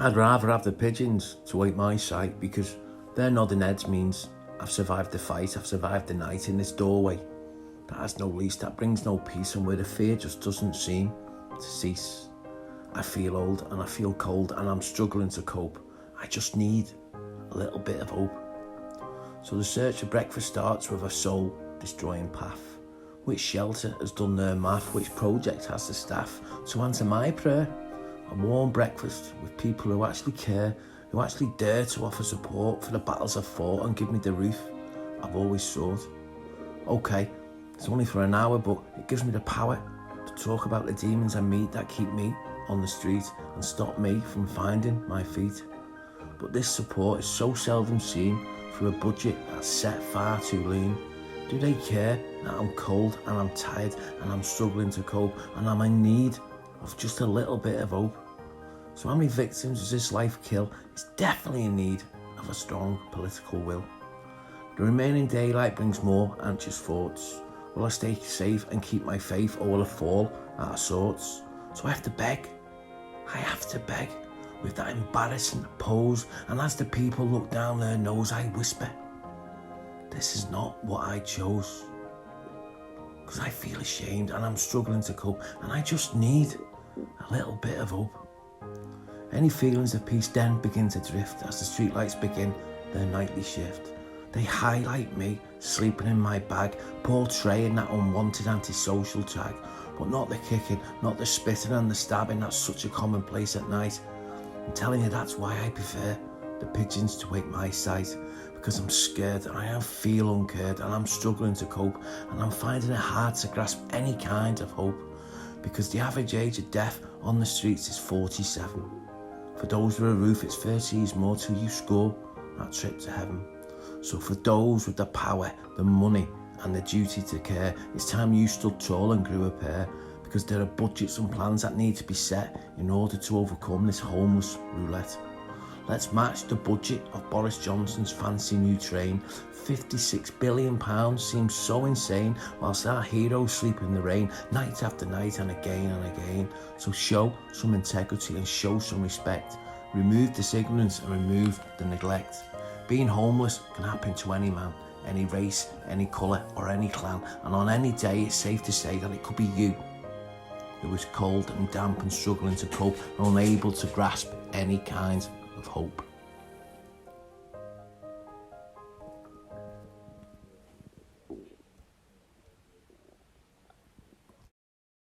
I'd rather have the pigeons to wake my sight, because their nodding heads means I've survived the fight, I've survived the night in this doorway. That has no lease, that brings no peace, and where the fear just doesn't seem to cease. I feel old and I feel cold and I'm struggling to cope. I just need a little bit of hope. So the search for breakfast starts with a soul-destroying path. Which shelter has done their math? Which project has the staff to answer my prayer? A warm breakfast with people who actually care, who actually dare to offer support for the battles I've fought and give me the roof I've always sought. Okay, it's only for an hour, but it gives me the power to talk about the demons I meet that keep me on the street and stop me from finding my feet. But this support is so seldom seen through a budget that's set far too lean. Do they care that I'm cold and I'm tired and I'm struggling to cope and I'm in need of just a little bit of hope? So how many victims does this life kill? It's definitely in need of a strong political will. The remaining daylight brings more anxious thoughts. Will I stay safe and keep my faith, or will I fall out of sorts? So I have to beg with that embarrassing pose, and as the people look down their nose, I whisper, this is not what I chose. Because I feel ashamed and I'm struggling to cope, and I just need a little bit of hope. Any feelings of peace then begin to drift as the streetlights begin their nightly shift. They highlight me sleeping in my bag, portraying that unwanted antisocial tag, but not the kicking, not the spitting and the stabbing that's such a commonplace at night. I'm telling you, that's why I prefer the pigeons to wake my sight, because I'm scared and I feel uncared and I'm struggling to cope, and I'm finding it hard to grasp any kind of hope, because the average age of death on the streets is 47. For those with a roof, it's 30 years more till you score that trip to heaven. So for those with the power, the money and the duty to care, it's time you stood tall and grew a pair, because there are budgets and plans that need to be set in order to overcome this homeless roulette. Let's match the budget of Boris Johnson's fancy new train. £56 billion seems so insane, whilst our heroes sleep in the rain night after night and again and again. So show some integrity and show some respect. Remove this ignorance and remove the neglect. Being homeless can happen to any man, any race, any colour or any clan, and on any day it's safe to say that it could be you who is cold and damp and struggling to cope and unable to grasp any kind of hope.